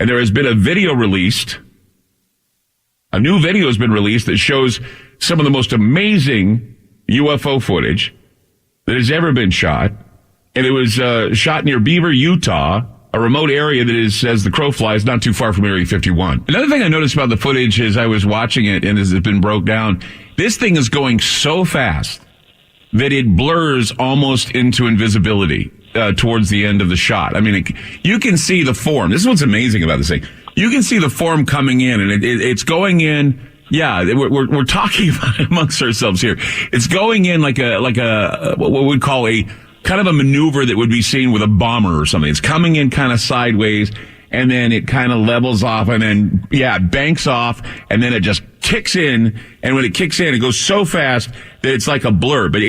And there has been a video released. A new video has been released that shows some of the most amazing UFO footage that has ever been shot. And it was shot near Beaver, Utah, a remote area that is, as the crow flies, not too far from Area 51. Another thing I noticed about the footage as I was watching it and as it's been broke down, this thing is going so fast that it blurs almost into invisibility towards the end of the shot. I mean, you can see the form. This is what's amazing about this thing. You can see the form coming in, and it's going in. Yeah, we're talking about it amongst ourselves here. It's going in like a what we'd call a kind of a maneuver that would be seen with a bomber or something. It's coming in kind of sideways, and then it kind of levels off, and then it banks off, and then it just kicks in. And when it kicks in, it goes so fast that it's like a blur. But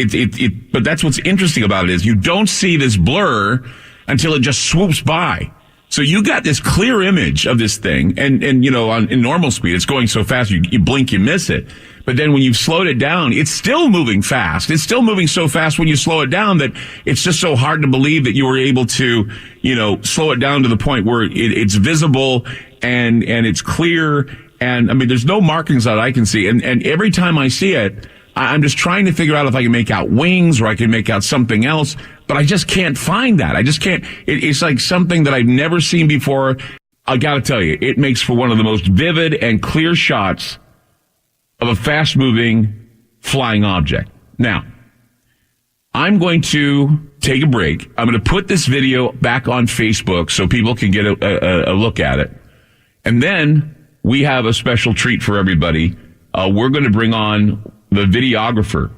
but that's what's interesting about it is you don't see this blur until it just swoops by. So you got this clear image of this thing, and you know, in normal speed, it's going so fast, you blink, you miss it. But then when you've slowed it down, it's still moving fast. It's still moving so fast when you slow it down that it's just so hard to believe that you were able to, you know, slow it down to the point where it's visible and it's clear. And I mean, there's no markings that I can see. And every time I see it, I'm just trying to figure out if I can make out wings or I can make out something else, but I just can't find that. I just can't. It's like something that I've never seen before. I gotta tell you, it makes for one of the most vivid and clear shots of a fast-moving flying object. Now, I'm going to take a break. I'm going to put this video back on Facebook so people can get a look at it. And then we have a special treat for everybody. We're going to bring on the videographer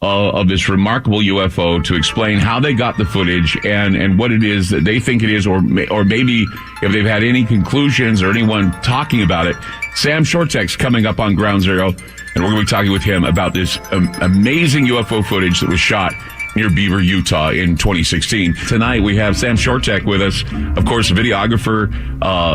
of this remarkable UFO to explain how they got the footage and what it is that they think it is, or maybe if they've had any conclusions or anyone talking about it. Sam Shortek's coming up on Ground Zero, and we're going to be talking with him about this amazing UFO footage that was shot near Beaver, Utah in 2016. Tonight we have Sam Shortek with us, of course, videographer,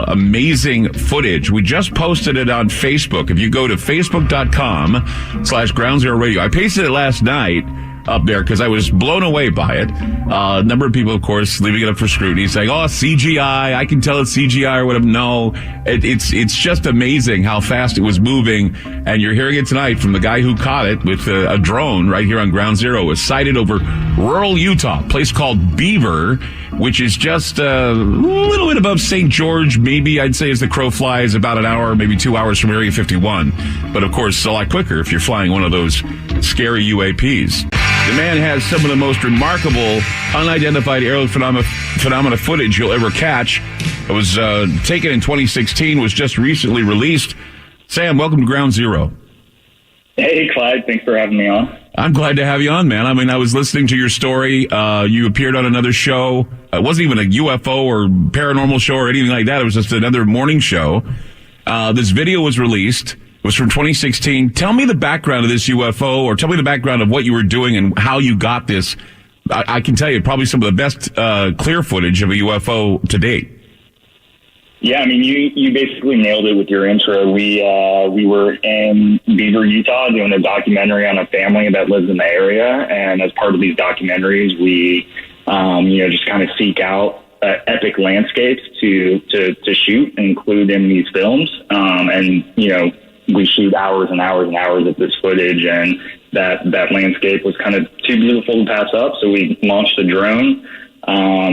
amazing footage. We just posted it on Facebook. If you go to facebook.com/Ground Zero Radio, I pasted it last night up there because I was blown away by it. A number of people, of course, leaving it up for scrutiny, saying, "Oh, CGI, I can tell it's CGI or whatever." No, it's just amazing how fast it was moving. And you're hearing it tonight from the guy who caught it with a drone right here on Ground Zero. It was sighted over rural Utah, a place called Beaver, which is just a little bit above St. George, maybe I'd say as the crow flies, about an hour, maybe 2 hours from Area 51. But of course, a lot quicker if you're flying one of those scary UAPs. The man has some of the most remarkable unidentified aerial phenomena footage you'll ever catch. It was taken in 2016, was just recently released. Sam, welcome to Ground Zero. Hey, Clyde. Thanks for having me on. I'm glad to have you on, man. I mean, I was listening to your story. You appeared on another show. It wasn't even a UFO or paranormal show or anything like that. It was just another morning show. This video was released. It was from 2016. Tell me the background of this UFO, or tell me the background of what you were doing and how you got this. I can tell you probably some of the best clear footage of a UFO to date. Yeah, I mean, you basically nailed it with your intro. We were in Beaver, Utah, doing a documentary on a family that lives in the area, and as part of these documentaries, we just kind of seek out epic landscapes to shoot and include in these films, and we shoot hours and hours and hours of this footage, and that landscape was kind of too beautiful to pass up. So we launched a drone,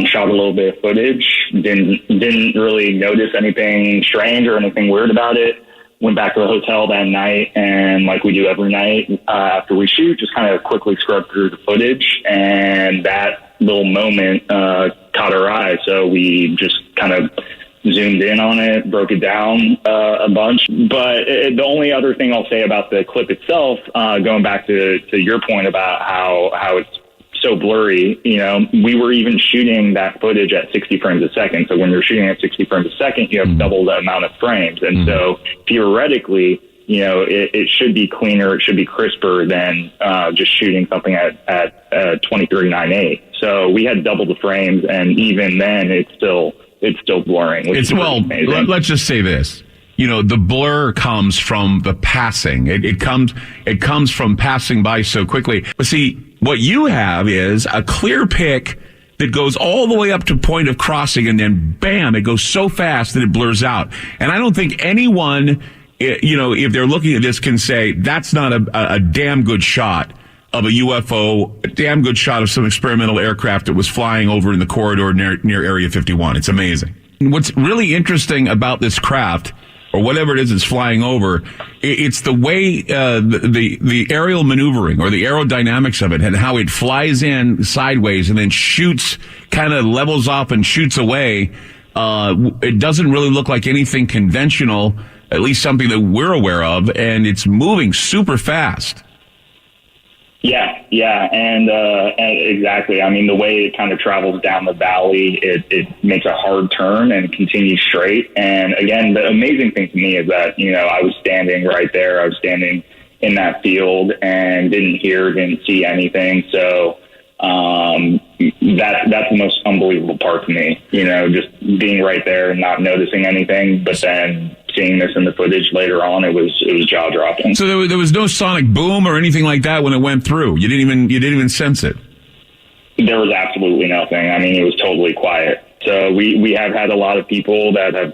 shot a little bit of footage, didn't really notice anything strange or anything weird about it. Went back to the hotel that night, and like we do every night after we shoot, just kind of quickly scrubbed through the footage, and that little moment caught our eye. So we just kind of zoomed in on it, broke it down a bunch. But the only other thing I'll say about the clip itself, going back to your point about how it's so blurry, we were even shooting that footage at 60 frames a second. So when you're shooting at 60 frames a second, you have double the amount of frames. And so theoretically, it should be cleaner, it should be crisper than just shooting something at 23.98. So we had double the frames, and even then it's still blurring. Which is amazing. Let's just say this. The blur comes from the passing. It comes from passing by so quickly. But see, what you have is a clear pic that goes all the way up to point of crossing, and then bam, it goes so fast that it blurs out. And I don't think anyone, if they're looking at this, can say that's not a damn good shot of a UFO, a damn good shot of some experimental aircraft that was flying over in the corridor near Area 51. It's amazing. And what's really interesting about this craft, or whatever it is that's flying over, it's the way the aerial maneuvering, or the aerodynamics of it, and how it flies in sideways and then shoots, kind of levels off and shoots away. It doesn't really look like anything conventional, at least something that we're aware of, and it's moving super fast. Yeah, and exactly. I mean, the way it kind of travels down the valley, it makes a hard turn and continues straight. And again, the amazing thing to me is that, I was standing right there. I was standing in that field and didn't see anything. So that's the most unbelievable part to me, just being right there and not noticing anything, but then seeing this in the footage later on, it was jaw dropping. So there was no sonic boom or anything like that when it went through. You didn't even sense it. There was absolutely nothing. I mean, it was totally quiet. So we have had a lot of people that have,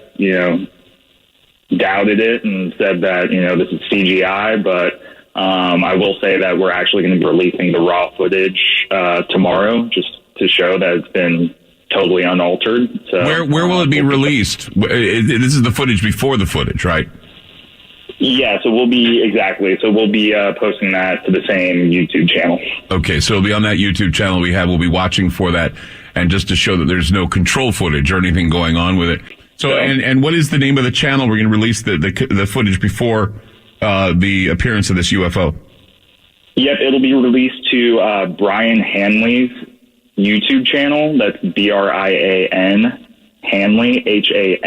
doubted it and said that, this is CGI, but I will say that we're actually going to be releasing the raw footage tomorrow, just to show that it's been totally unaltered. So where will it be released? This is the footage before the footage, right? Yeah, so we'll be posting that to the same YouTube channel. Okay, so it'll be on that YouTube channel we'll be watching for that, and just to show that there's no control footage or anything going on with it. So, and what is the name of the channel we're going to release the footage before the appearance of this UFO? Yep, it'll be released to Brian Hanley's YouTube channel. That's Brian Hanley, Hanley.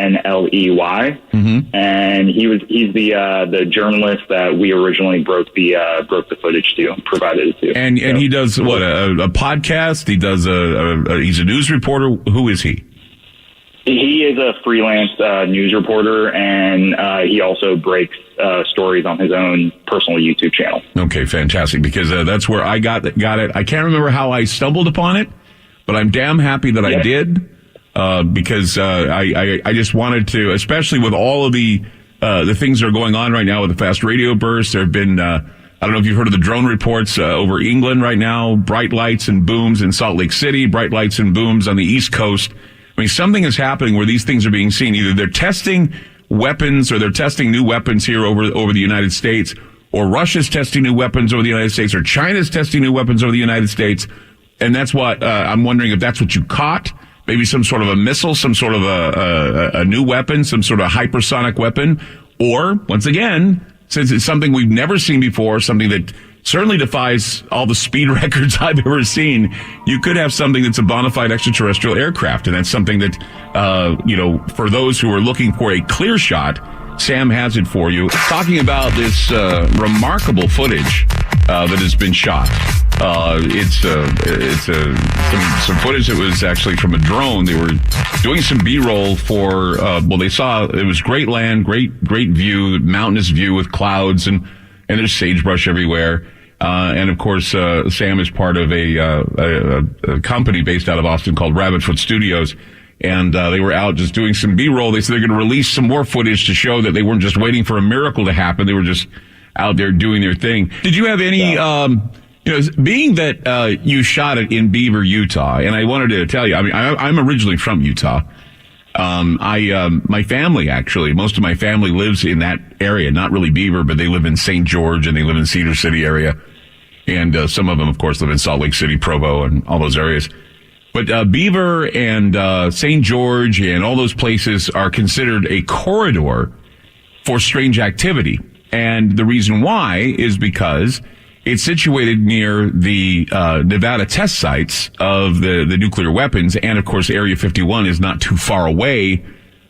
Mm-hmm. And he's the journalist that we originally broke the footage to, provided it to. And he does what, a podcast? He does he's a news reporter. Who is he? He is a freelance news reporter, and he also breaks stories on his own personal YouTube channel. Okay, fantastic, because that's where I got it. I can't remember how I stumbled upon it, but I'm damn happy that I did, because I just wanted to, especially with all of the things that are going on right now with the fast radio bursts. There have been, I don't know if you've heard of the drone reports over England right now, bright lights and booms in Salt Lake City, bright lights and booms on the East Coast. I mean, something is happening where these things are being seen. Either they're testing weapons, or they're testing new weapons here over the United States, or Russia's testing new weapons over the United States, or China's testing new weapons over the United States. And that's what I'm wondering if that's what you caught. Maybe some sort of a missile, some sort of a new weapon, some sort of hypersonic weapon. Or, once again, since it's something we've never seen before, something that certainly defies all the speed records I've ever seen, you could have something that's a bona fide extraterrestrial aircraft. And that's something that, for those who are looking for a clear shot, Sam has it for you. Talking about this remarkable footage that has been shot. It's some footage that was actually from a drone. They were doing some B-roll for, they saw, it was great land, great view, mountainous view with clouds, and there's sagebrush everywhere. And of course, Sam is part of a company based out of Austin called Rabbitfoot Studios. And they were out just doing some B-roll. They said they're going to release some more footage to show that they weren't just waiting for a miracle to happen. They were just out there doing their thing. Did you have any, being that you shot it in Beaver, Utah, and I wanted to tell you, I mean, I'm originally from Utah. My family, actually, most of my family lives in that area, not really Beaver, but they live in St. George and they live in Cedar City area. And some of them, of course, live in Salt Lake City, Provo, and all those areas. But Beaver and St. George and all those places are considered a corridor for strange activity. And the reason why is because it's situated near the Nevada test sites of the nuclear weapons. And, of course, Area 51 is not too far away,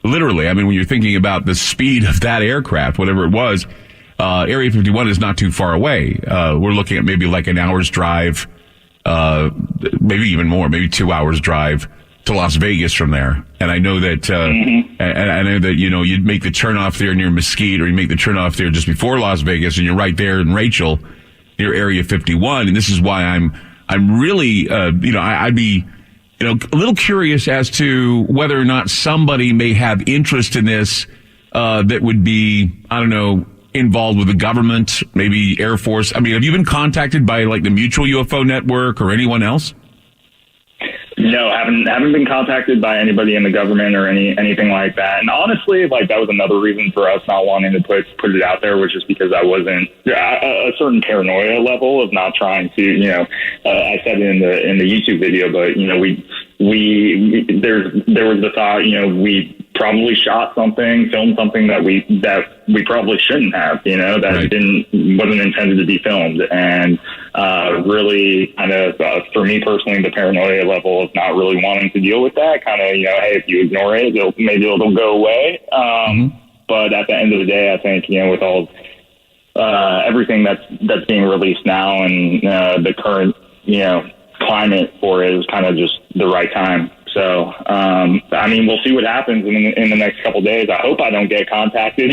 literally. I mean, when you're thinking about the speed of that aircraft, whatever it was, Area 51 is not too far away. We're looking at maybe like an hour's drive, maybe even more, maybe 2 hours drive to Las Vegas from there. And I know that, and I know that, you'd make the turnoff there near Mesquite, or you make the turnoff there just before Las Vegas, and you're right there in Rachel near Area 51. And this is why I'm really, I'd be a little curious as to whether or not somebody may have interest in this that would be, I don't know, involved with the government, maybe Air Force. I mean, have you been contacted by like the Mutual UFO Network or anyone else? No, haven't been contacted by anybody in the government or anything like that. And honestly, like that was another reason for us not wanting to put it out there, was just because I wasn't a certain paranoia level of not trying to, I said it in the YouTube video, but there was the thought, we probably shot something, filmed something that we probably shouldn't have, that right. wasn't intended to be filmed. And really kind of, for me personally, the paranoia level of not really wanting to deal with that kind of, hey, if you ignore it, maybe it'll go away. But at the end of the day, I think, with all everything that's being released now and the current, climate for it is kind of just the right time. So, we'll see what happens in the next couple of days. I hope I don't get contacted.